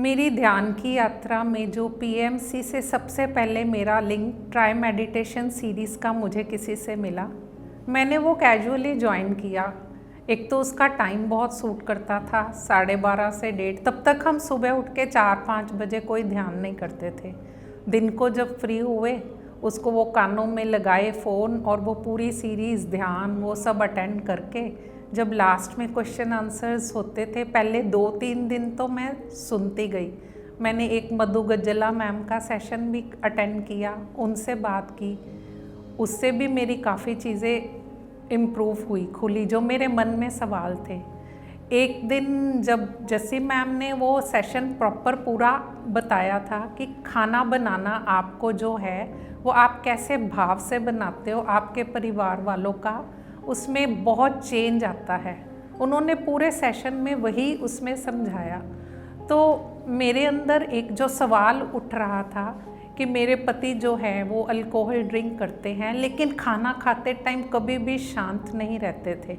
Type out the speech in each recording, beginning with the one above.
मेरी ध्यान की यात्रा में जो पीएमसी से सबसे पहले मेरा लिंक ट्राई मेडिटेशन सीरीज़ का मुझे किसी से मिला। मैंने वो कैजुअली ज्वाइन किया। एक तो उसका टाइम बहुत सूट करता था, 12:30 से 1:30। तब तक हम सुबह उठ के 4-5 बजे कोई ध्यान नहीं करते थे। दिन को जब फ्री हुए उसको वो कानों में लगाए फ़ोन और वो पूरी सीरीज़ ध्यान वो सब अटेंड करके जब लास्ट में क्वेश्चन आंसर्स होते थे, पहले 2-3 दिन तो मैं सुनती गई। मैंने एक मधु गज्जला मैम का सेशन भी अटेंड किया, उनसे बात की। उससे भी मेरी काफ़ी चीज़ें इम्प्रूव हुई, खुली, जो मेरे मन में सवाल थे। एक दिन जब जसी मैम ने वो सेशन प्रॉपर पूरा बताया था कि खाना बनाना आपको जो है वो आप कैसे भाव से बनाते हो, आपके परिवार वालों का उसमें बहुत चेंज आता है। उन्होंने पूरे सेशन में वही उसमें समझाया। तो मेरे अंदर एक जो सवाल उठ रहा था कि मेरे पति जो है वो अल्कोहल ड्रिंक करते हैं, लेकिन खाना खाते टाइम कभी भी शांत नहीं रहते थे।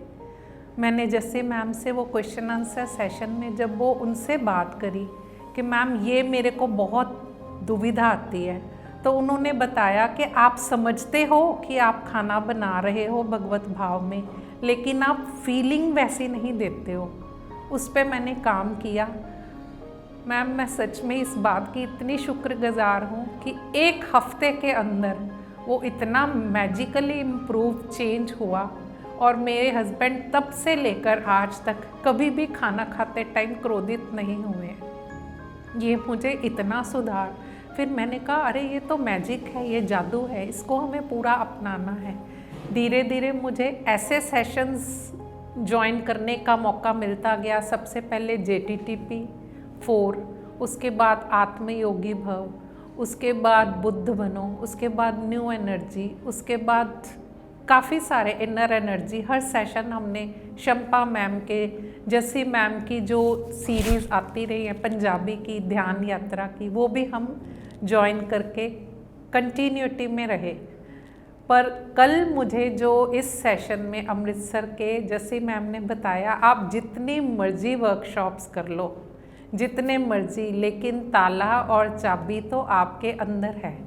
मैंने जैसे मैम से वो क्वेश्चन आंसर सेशन में जब वो उनसे बात करी कि मैम ये मेरे को बहुत दुविधा आती है, तो उन्होंने बताया कि आप समझते हो कि आप खाना बना रहे हो भगवत भाव में, लेकिन आप फीलिंग वैसी नहीं देते हो। उस पर मैंने काम किया। मैम, मैं सच में इस बात की इतनी शुक्रगुजार हूँ कि 1 हफ्ते के अंदर वो इतना मैजिकली इम्प्रूव चेंज हुआ और मेरे हस्बैंड तब से लेकर आज तक कभी भी खाना खाते टाइम क्रोधित नहीं हुए। ये मुझे इतना सुधार। फिर मैंने कहा अरे ये तो मैजिक है, ये जादू है, इसको हमें पूरा अपनाना है। धीरे धीरे मुझे ऐसे सेशंस ज्वाइन करने का मौका मिलता गया। सबसे पहले JTTP 4, उसके बाद आत्मयोगी भव, उसके बाद बुद्ध बनो, उसके बाद न्यू एनर्जी, उसके बाद काफ़ी सारे इनर एनर्जी। हर सेशन हमने शंपा मैम के, जसी मैम की जो सीरीज़ आती रही है पंजाबी की ध्यान यात्रा की, वो भी हम ज्वाइन करके कंटिन्यूटी में रहे। पर कल मुझे जो इस सेशन में अमृतसर के जसी मैम ने बताया, आप जितनी मर्जी वर्कशॉप्स कर लो, जितने मर्जी, लेकिन ताला और चाबी तो आपके अंदर है।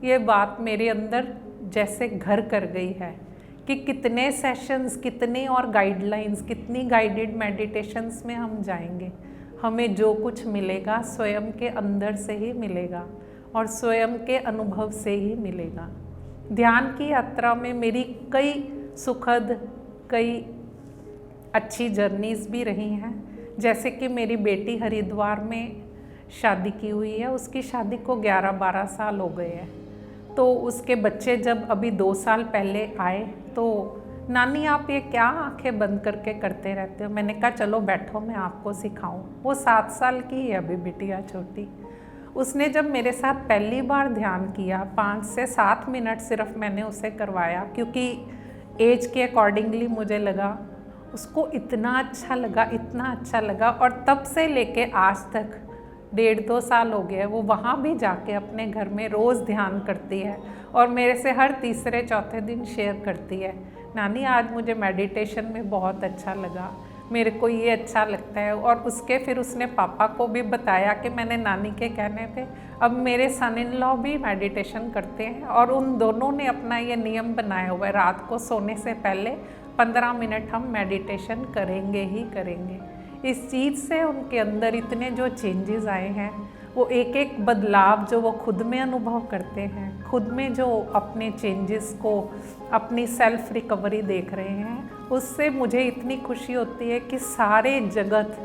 ये बात मेरे अंदर जैसे घर कर गई है कि कितने सेशंस, कितनी और गाइडलाइंस, कितनी गाइडेड मेडिटेशंस में हम जाएंगे, हमें जो कुछ मिलेगा स्वयं के अंदर से ही मिलेगा और स्वयं के अनुभव से ही मिलेगा। ध्यान की यात्रा में मेरी कई सुखद, कई अच्छी जर्नीज़ भी रही हैं। जैसे कि मेरी बेटी हरिद्वार में शादी की हुई है, उसकी शादी को 11-12 साल हो गए हैं। तो उसके बच्चे जब अभी 2 साल पहले आए तो नानी आप ये क्या आंखें बंद करके करते रहते हो? मैंने कहा चलो बैठो मैं आपको सिखाऊं। वो 7 साल की है अभी बिटिया छोटी। उसने जब मेरे साथ पहली बार ध्यान किया, 5 से 7 मिनट सिर्फ मैंने उसे करवाया, क्योंकि एज के अकॉर्डिंगली मुझे लगा। उसको इतना अच्छा लगा, इतना अच्छा लगा। और तब से लेके आज तक 1.5-2 साल हो गया, वो वहाँ भी जाके अपने घर में रोज़ ध्यान करती है और मेरे से हर तीसरे-चौथे दिन शेयर करती है, नानी आज मुझे मेडिटेशन में बहुत अच्छा लगा, मेरे को ये अच्छा लगता है। और उसके फिर उसने पापा को भी बताया कि मैंने नानी के कहने पे अब मेरे सन इन लॉ भी मेडिटेशन करते हैं और उन दोनों ने अपना ये नियम बनाया हुआ है, रात को सोने से पहले 15 मिनट हम मेडिटेशन करेंगे ही करेंगे। इस चीज़ से उनके अंदर इतने जो चेंजेस आए हैं, वो एक एक बदलाव जो वो खुद में अनुभव करते हैं, खुद में जो अपने चेंजेस को, अपनी सेल्फ रिकवरी देख रहे हैं, उससे मुझे इतनी खुशी होती है कि सारे जगत,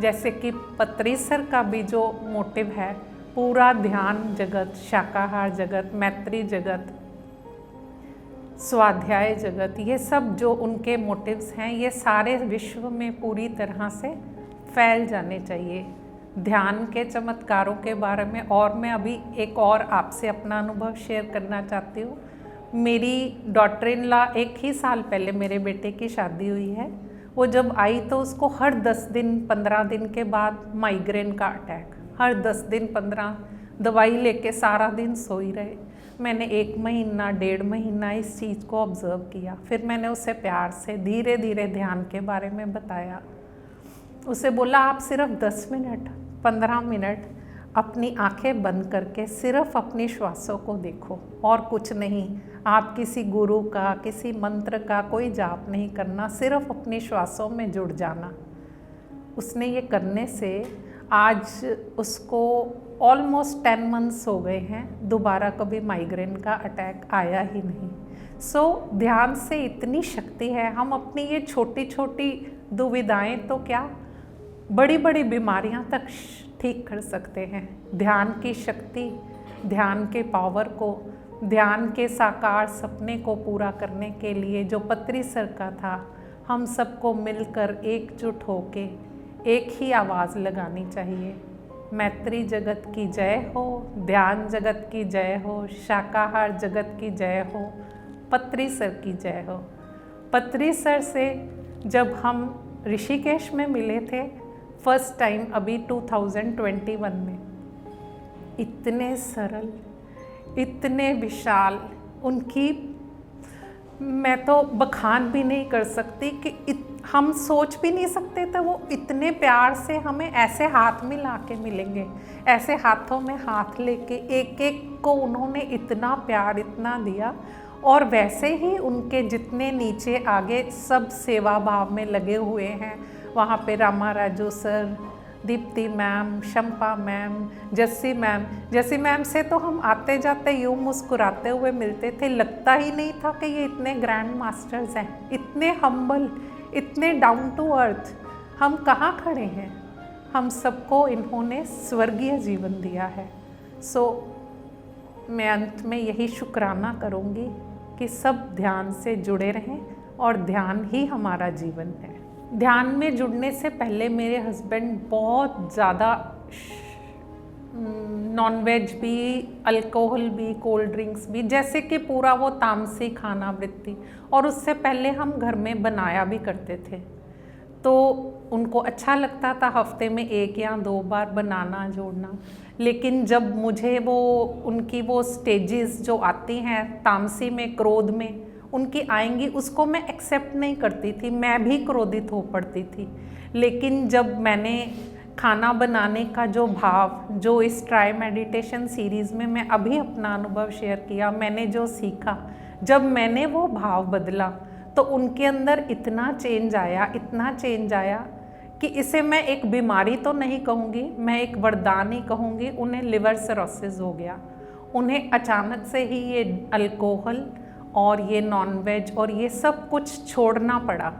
जैसे कि पत्रीसर का भी जो मोटिव है, पूरा ध्यान जगत, शाकाहार जगत, मैत्री जगत, स्वाध्याय जगत, ये सब जो उनके मोटिव्स हैं, ये सारे विश्व में पूरी तरह से फैल जाने चाहिए। ध्यान के चमत्कारों के बारे में और मैं अभी एक और आपसे अपना अनुभव शेयर करना चाहती हूँ। मेरी डॉटर इन लॉ 1 ही साल पहले मेरे बेटे की शादी हुई है। वो जब आई तो उसको हर 10 दिन 15 दिन के बाद माइग्रेन का अटैक, हर 10 दिन 15 दवाई लेके सारा दिन सोई रहे। मैंने 1 महीना 1.5 महीना इस चीज़ को ऑब्ज़र्व किया। फिर मैंने उसे प्यार से धीरे धीरे ध्यान के बारे में बताया। उसे बोला आप सिर्फ 10 मिनट 15 मिनट अपनी आंखें बंद करके सिर्फ अपनी श्वासों को देखो और कुछ नहीं। आप किसी गुरु का, किसी मंत्र का कोई जाप नहीं करना, सिर्फ अपनी श्वासों में जुड़ जाना। उसने ये करने से आज उसको ऑलमोस्ट 10 मंथ्स हो गए हैं, दोबारा कभी माइग्रेन का अटैक आया ही नहीं। ध्यान से इतनी शक्ति है, हम अपनी ये छोटी छोटी दुविधाएं तो क्या बड़ी बड़ी बीमारियां तक ठीक कर सकते हैं। ध्यान की शक्ति, ध्यान के पावर को, ध्यान के साकार सपने को पूरा करने के लिए जो पत्री सर का था, हम सबको मिलकर एकजुट होके एक ही आवाज़ लगानी चाहिए। मैत्री जगत की जय हो, ध्यान जगत की जय हो, शाकाहार जगत की जय हो, पत्री सर की जय हो। पत्री सर से जब हम ऋषिकेश में मिले थे फर्स्ट टाइम, अभी 2021 में, इतने सरल, इतने विशाल, उनकी मैं तो बखान भी नहीं कर सकती कि हम सोच भी नहीं सकते थे वो इतने प्यार से हमें ऐसे हाथ मिला के मिलेंगे, ऐसे हाथों में हाथ लेके एक एक को उन्होंने इतना प्यार, इतना दिया। और वैसे ही उनके जितने नीचे आगे सब सेवा भाव में लगे हुए हैं, वहाँ पे Rama Raju sir, Deepti ma'am, Shampa ma'am, Jassi ma'am से तो हम आते जाते यूँ मुस्कुराते हुए मिलते थे, लगता ही नहीं था कि ये इतने ग्रैंड मास्टर्स हैं, इतने हम्बल, इतने डाउन टू अर्थ। हम कहाँ खड़े हैं, हम सबको इन्होंने स्वर्गीय जीवन दिया है। मैं अंत में यही शुक्राना करूँगी कि सब ध्यान से जुड़े रहें और ध्यान ही हमारा जीवन है। ध्यान में जुड़ने से पहले मेरे हस्बैंड बहुत ज़्यादा नॉनवेज भी, अल्कोहल भी, कोल्ड ड्रिंक्स भी, जैसे कि पूरा वो तामसी खाना वृत्ति, और उससे पहले हम घर में बनाया भी करते थे। तो उनको अच्छा लगता था हफ्ते में 1 या 2 बार बनाना, जोड़ना। लेकिन जब मुझे उनकी वो स्टेजेस जो आती हैं तामसी में, क्रोध में उनकी आएंगी, उसको मैं एक्सेप्ट नहीं करती थी, मैं भी क्रोधित हो पड़ती थी। लेकिन जब मैंने खाना बनाने का जो भाव, जो इस ट्राई मेडिटेशन सीरीज़ में मैं अभी अपना अनुभव शेयर किया, मैंने जो सीखा, जब मैंने वो भाव बदला तो उनके अंदर इतना चेंज आया, इतना चेंज आया कि इसे मैं एक बीमारी तो नहीं कहूँगी, मैं एक वरदान ही कहूँगी। उन्हें लिवर सिरोसिस हो गया, उन्हें अचानक से ही ये अल्कोहल और ये नॉनवेज और ये सब कुछ छोड़ना पड़ा।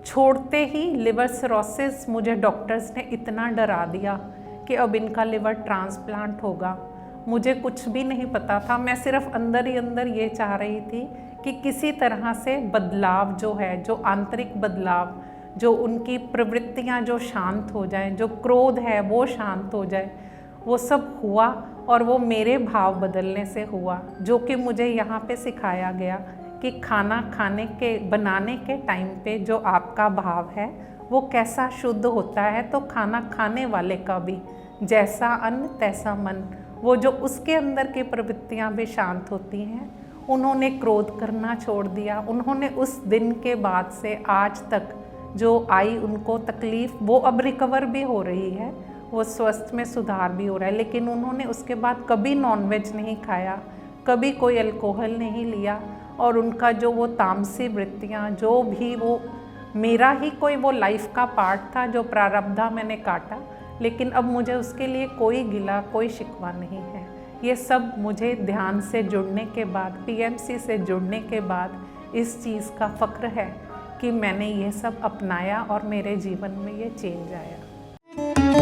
छोड़ते ही लिवर सिरोसिस, मुझे डॉक्टर्स ने इतना डरा दिया कि अब इनका लिवर ट्रांसप्लांट होगा। मुझे कुछ भी नहीं पता था, मैं सिर्फ अंदर ही अंदर ये चाह रही थी कि किसी तरह से बदलाव जो है, जो आंतरिक बदलाव, जो उनकी प्रवृत्तियाँ जो शांत हो जाएं, जो क्रोध है वो शांत हो जाए। वो सब हुआ और वो मेरे भाव बदलने से हुआ, जो कि मुझे यहाँ पे सिखाया गया कि खाना खाने के, बनाने के टाइम पे जो आपका भाव है वो कैसा शुद्ध होता है, तो खाना खाने वाले का भी जैसा अन्न तैसा मन, वो जो उसके अंदर की प्रवृत्तियाँ भी शांत होती हैं। उन्होंने क्रोध करना छोड़ दिया। उन्होंने उस दिन के बाद से आज तक जो आई उनको तकलीफ़, वो अब रिकवर भी हो रही है, वो स्वस्थ में सुधार भी हो रहा है। लेकिन उन्होंने उसके बाद कभी नॉनवेज नहीं खाया, कभी कोई अल्कोहल नहीं लिया, और उनका जो वो तामसी वृत्तियाँ, जो भी वो मेरा ही कोई वो लाइफ का पार्ट था, जो प्रारब्धा मैंने काटा, लेकिन अब मुझे उसके लिए कोई गिला, कोई शिकवा नहीं है। ये सब मुझे ध्यान से जुड़ने के बाद, पीएमसी से जुड़ने के बाद इस चीज़ का फ़ख्र है कि मैंने ये सब अपनाया और मेरे जीवन में ये चेंज आया।